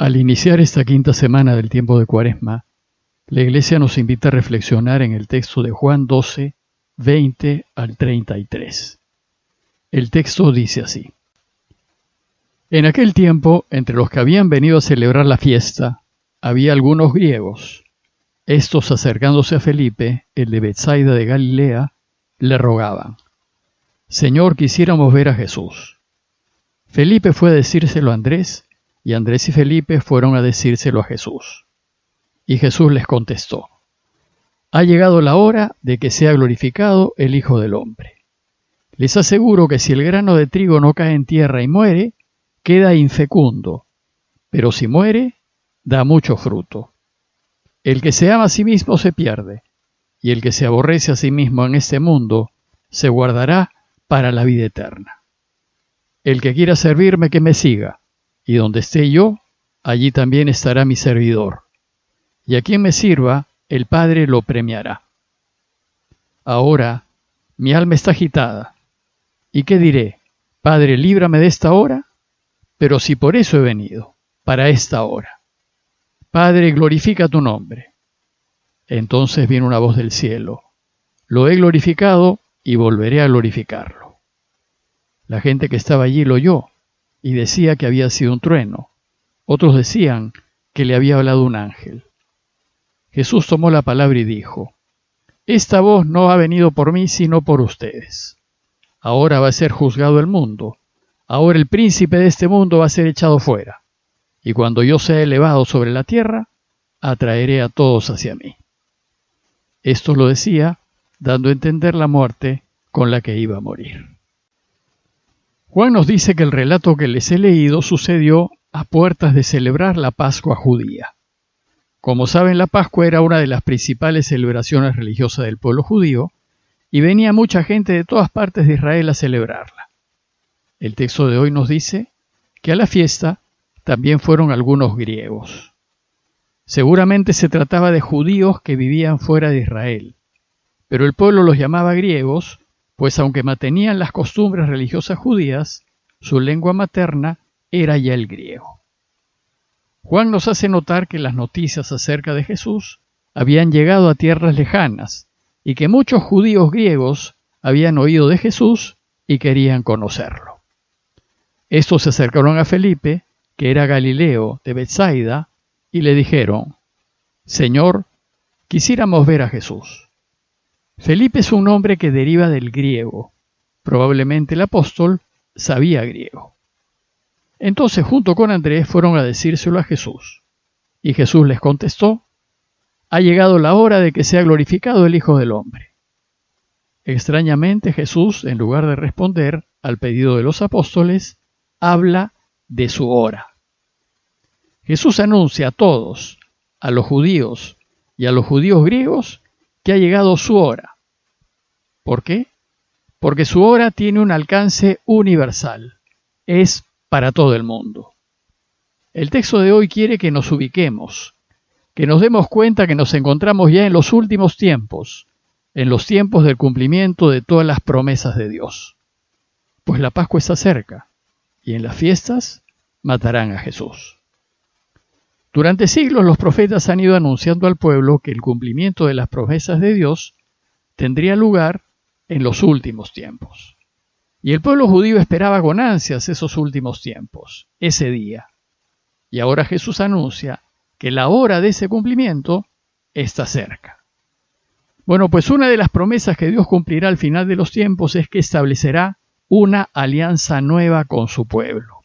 Al iniciar esta quinta semana del tiempo de Cuaresma, la Iglesia nos invita a reflexionar en el texto de Juan 12, 20 al 33. El texto dice así: En aquel tiempo, entre los que habían venido a celebrar la fiesta, había algunos griegos. Estos, acercándose a Felipe, el de Betsaida de Galilea, le rogaban: Señor, quisiéramos ver a Jesús. Felipe fue a decírselo a Andrés, y Andrés y Felipe fueron a decírselo a Jesús. Y Jesús les contestó: Ha llegado la hora de que sea glorificado el Hijo del Hombre. Les aseguro que si el grano de trigo no cae en tierra y muere, queda infecundo, pero si muere, da mucho fruto. El que se ama a sí mismo se pierde, y el que se aborrece a sí mismo en este mundo se guardará para la vida eterna. El que quiera servirme, que me siga, y donde esté yo, allí también estará mi servidor. Y a quien me sirva, el Padre lo premiará. Ahora, mi alma está agitada. ¿Y qué diré? Padre, líbrame de esta hora. Pero si por eso he venido, para esta hora. Padre, glorifica tu nombre. Entonces vino una voz del cielo: Lo he glorificado y volveré a glorificarlo. La gente que estaba allí lo oyó y decía que había sido un trueno. Otros decían que le había hablado un ángel. Jesús tomó la palabra y dijo: Esta voz no ha venido por mí, sino por ustedes. Ahora va a ser juzgado el mundo. Ahora el príncipe de este mundo va a ser echado fuera. Y cuando yo sea elevado sobre la tierra, atraeré a todos hacia mí. Esto lo decía, dando a entender la muerte con la que iba a morir. Juan nos dice que el relato que les he leído sucedió a puertas de celebrar la Pascua judía. Como saben, la Pascua era una de las principales celebraciones religiosas del pueblo judío, y venía mucha gente de todas partes de Israel a celebrarla. El texto de hoy nos dice que a la fiesta también fueron algunos griegos. Seguramente se trataba de judíos que vivían fuera de Israel, pero el pueblo los llamaba griegos, pues aunque mantenían las costumbres religiosas judías, su lengua materna era ya el griego. Juan nos hace notar que las noticias acerca de Jesús habían llegado a tierras lejanas y que muchos judíos griegos habían oído de Jesús y querían conocerlo. Estos se acercaron a Felipe, que era Galileo de Betsaida, y le dijeron: Señor, quisiéramos ver a Jesús. Felipe es un nombre que deriva del griego. Probablemente el apóstol sabía griego. Entonces, junto con Andrés, fueron a decírselo a Jesús. Y Jesús les contestó: Ha llegado la hora de que sea glorificado el Hijo del Hombre. Extrañamente, Jesús, en lugar de responder al pedido de los apóstoles, habla de su hora. Jesús anuncia a todos, a los judíos y a los judíos griegos, que ha llegado su hora. ¿Por qué? Porque su hora tiene un alcance universal. Es para todo el mundo. El texto de hoy quiere que nos ubiquemos, que nos demos cuenta que nos encontramos ya en los últimos tiempos, en los tiempos del cumplimiento de todas las promesas de Dios. Pues la Pascua está cerca, y en las fiestas matarán a Jesús. Durante siglos los profetas han ido anunciando al pueblo que el cumplimiento de las promesas de Dios tendría lugar en los últimos tiempos. Y el pueblo judío esperaba con ansias esos últimos tiempos, ese día. Y ahora Jesús anuncia que la hora de ese cumplimiento está cerca. Bueno, pues una de las promesas que Dios cumplirá al final de los tiempos es que establecerá una alianza nueva con su pueblo.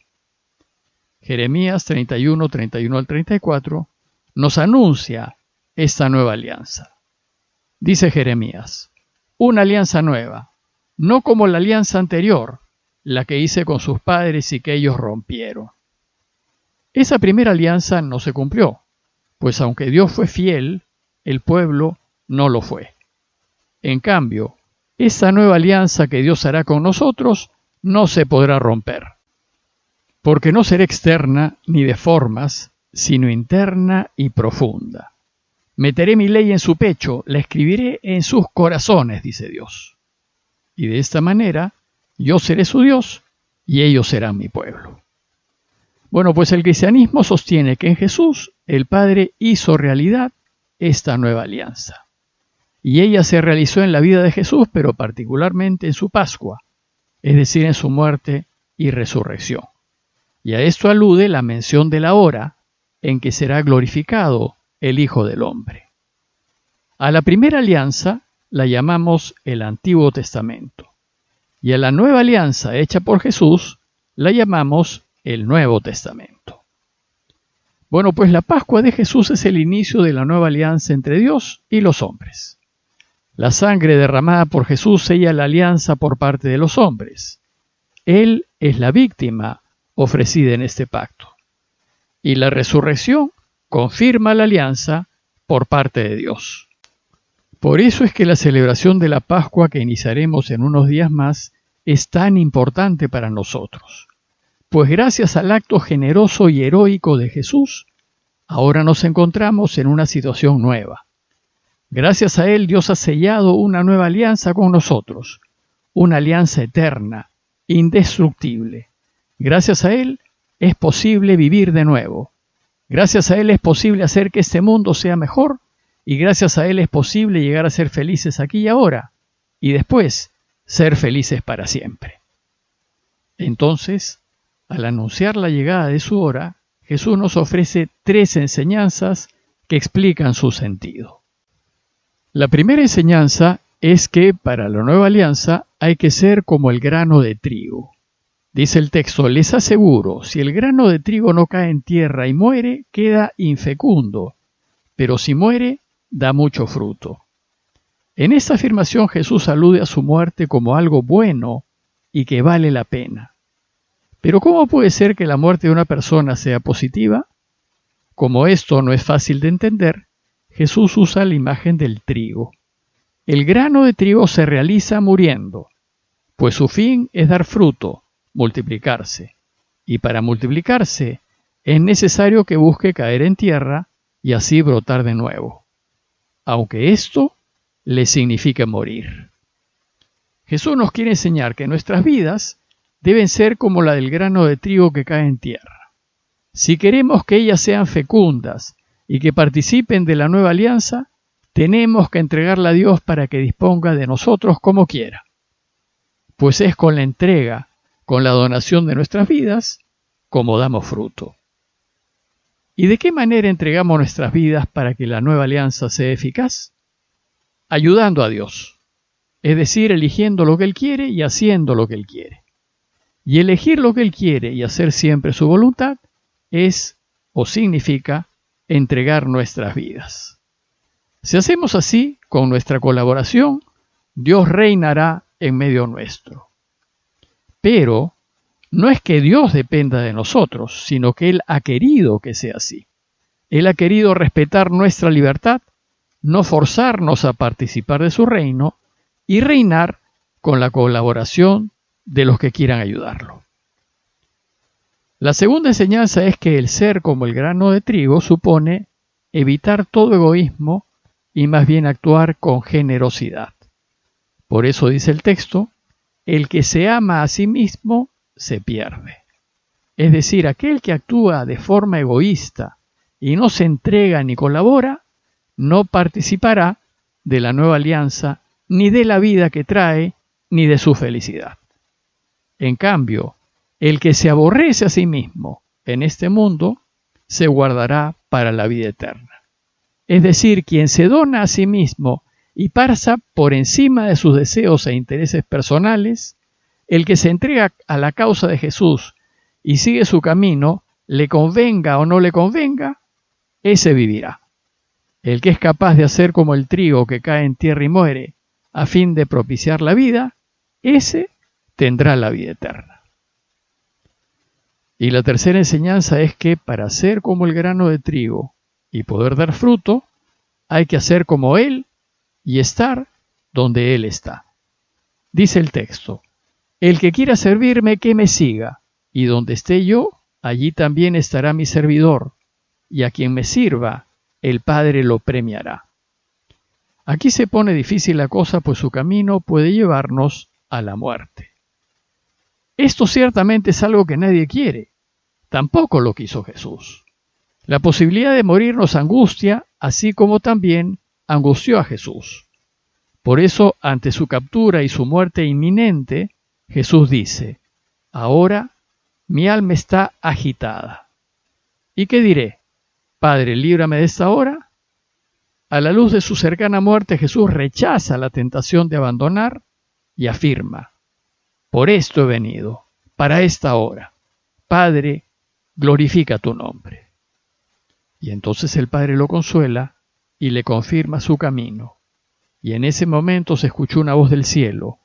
Jeremías 31 al 34, nos anuncia esta nueva alianza. Dice Jeremías: Una alianza nueva, no como la alianza anterior, la que hice con sus padres y que ellos rompieron. Esa primera alianza no se cumplió, pues aunque Dios fue fiel, el pueblo no lo fue. En cambio, esa nueva alianza que Dios hará con nosotros no se podrá romper, porque no será externa ni de formas, sino interna y profunda. Meteré mi ley en su pecho, la escribiré en sus corazones, dice Dios. Y de esta manera yo seré su Dios y ellos serán mi pueblo. Bueno, pues el cristianismo sostiene que en Jesús el Padre hizo realidad esta nueva alianza. Y ella se realizó en la vida de Jesús, pero particularmente en su Pascua, es decir, en su muerte y resurrección. Y a esto alude la mención de la hora en que será glorificado el Hijo del Hombre. A la primera alianza la llamamos el Antiguo Testamento, y a la nueva alianza hecha por Jesús la llamamos el Nuevo Testamento. Bueno, pues la Pascua de Jesús es el inicio de la nueva alianza entre Dios y los hombres. La sangre derramada por Jesús sella la alianza por parte de los hombres. Él es la víctima ofrecida en este pacto. Y la resurrección confirma la alianza por parte de Dios. Por eso es que la celebración de la Pascua que iniciaremos en unos días más es tan importante para nosotros. Pues gracias al acto generoso y heroico de Jesús, ahora nos encontramos en una situación nueva. Gracias a Él, Dios ha sellado una nueva alianza con nosotros, una alianza eterna, indestructible. Gracias a Él es posible vivir de nuevo. Gracias a Él es posible hacer que este mundo sea mejor, y gracias a Él es posible llegar a ser felices aquí y ahora, y después ser felices para siempre. Entonces, al anunciar la llegada de su hora, Jesús nos ofrece 3 enseñanzas que explican su sentido. La primera enseñanza es que para la nueva alianza hay que ser como el grano de trigo. Dice el texto: les aseguro, si el grano de trigo no cae en tierra y muere, queda infecundo, pero si muere, da mucho fruto. En esta afirmación Jesús alude a su muerte como algo bueno y que vale la pena. Pero ¿cómo puede ser que la muerte de una persona sea positiva? Como esto no es fácil de entender, Jesús usa la imagen del trigo. El grano de trigo se realiza muriendo, pues su fin es dar fruto, multiplicarse. Y para multiplicarse es necesario que busque caer en tierra y así brotar de nuevo, aunque esto le signifique morir. Jesús nos quiere enseñar que nuestras vidas deben ser como la del grano de trigo que cae en tierra. Si queremos que ellas sean fecundas y que participen de la nueva alianza, tenemos que entregarla a Dios para que disponga de nosotros como quiera. Pues es con la entrega, con la donación de nuestras vidas, como damos fruto. ¿Y de qué manera entregamos nuestras vidas para que la nueva alianza sea eficaz? Ayudando a Dios, es decir, eligiendo lo que Él quiere y haciendo lo que Él quiere. Y elegir lo que Él quiere y hacer siempre su voluntad es o significa entregar nuestras vidas. Si hacemos así, con nuestra colaboración, Dios reinará en medio nuestro. Pero no es que Dios dependa de nosotros, sino que Él ha querido que sea así. Él ha querido respetar nuestra libertad, no forzarnos a participar de su reino y reinar con la colaboración de los que quieran ayudarlo. La segunda enseñanza es que el ser como el grano de trigo supone evitar todo egoísmo y más bien actuar con generosidad. Por eso dice el texto: el que se ama a sí mismo se pierde. Es decir, aquel que actúa de forma egoísta y no se entrega ni colabora, no participará de la nueva alianza, ni de la vida que trae, ni de su felicidad. En cambio, el que se aborrece a sí mismo en este mundo, se guardará para la vida eterna. Es decir, quien se dona a sí mismo y pasa por encima de sus deseos e intereses personales, el que se entrega a la causa de Jesús y sigue su camino, le convenga o no le convenga, ese vivirá. El que es capaz de hacer como el trigo que cae en tierra y muere, a fin de propiciar la vida, ese tendrá la vida eterna. Y la tercera enseñanza es que para ser como el grano de trigo y poder dar fruto, hay que hacer como Él y estar donde Él está. Dice el texto: el que quiera servirme, que me siga, y donde esté yo, allí también estará mi servidor, y a quien me sirva, el Padre lo premiará. Aquí se pone difícil la cosa, pues su camino puede llevarnos a la muerte. Esto ciertamente es algo que nadie quiere, Tampoco lo quiso Jesús. La posibilidad de morir nos angustia, así como también angustió a Jesús. Por eso, ante su captura y su muerte inminente, Jesús dice: ahora mi alma está agitada. ¿Y qué diré? Padre, líbrame de esta hora. A la luz de su cercana muerte, Jesús rechaza la tentación de abandonar y afirma: por esto he venido, para esta hora. Padre, glorifica tu nombre. Y entonces el Padre lo consuela y le confirma su camino. Y en ese momento se escuchó una voz del cielo: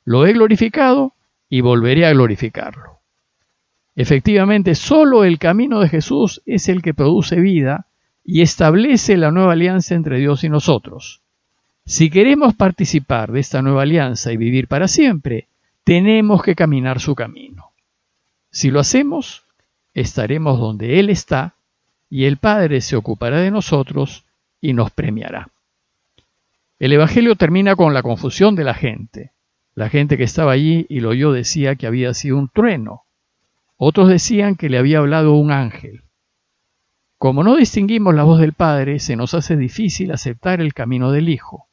lo he glorificado y volveré a glorificarlo. Efectivamente, solo el camino de Jesús es el que produce vida y establece la nueva alianza entre Dios y nosotros. Si queremos participar de esta nueva alianza y vivir para siempre, tenemos que caminar su camino. Si lo hacemos, estaremos donde Él está y el Padre se ocupará de nosotros y nos premiará. El Evangelio termina con la confusión de la gente. La gente que estaba allí y lo oyó decía que había sido un trueno. Otros decían que le había hablado un ángel. Como no distinguimos la voz del Padre, se nos hace difícil aceptar el camino del Hijo.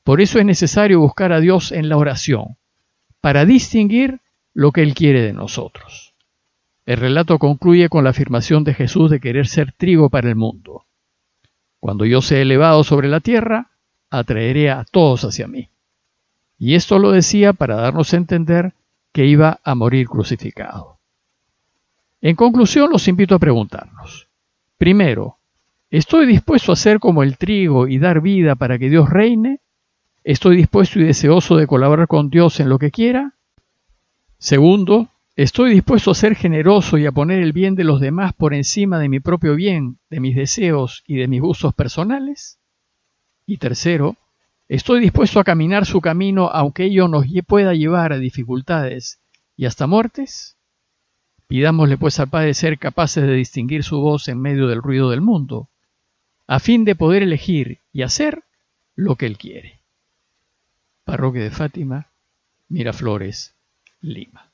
Por eso es necesario buscar a Dios en la oración, para distinguir lo que Él quiere de nosotros. El relato concluye con la afirmación de Jesús de querer ser trigo para el mundo. Cuando yo sea elevado sobre la tierra, atraeré a todos hacia mí. Y esto lo decía para darnos a entender que iba a morir crucificado. En conclusión, los invito a preguntarnos. Primero, ¿estoy dispuesto a ser como el trigo y dar vida para que Dios reine? ¿Estoy dispuesto y deseoso de colaborar con Dios en lo que quiera? Segundo, ¿estoy dispuesto a ser generoso y a poner el bien de los demás por encima de mi propio bien, de mis deseos y de mis gustos personales? Y tercero, ¿estoy dispuesto a caminar su camino aunque ello nos pueda llevar a dificultades y hasta muertes? Pidámosle pues al Padre ser capaces de distinguir su voz en medio del ruido del mundo, a fin de poder elegir y hacer lo que Él quiere. Parroquia de Fátima, Miraflores, Lima.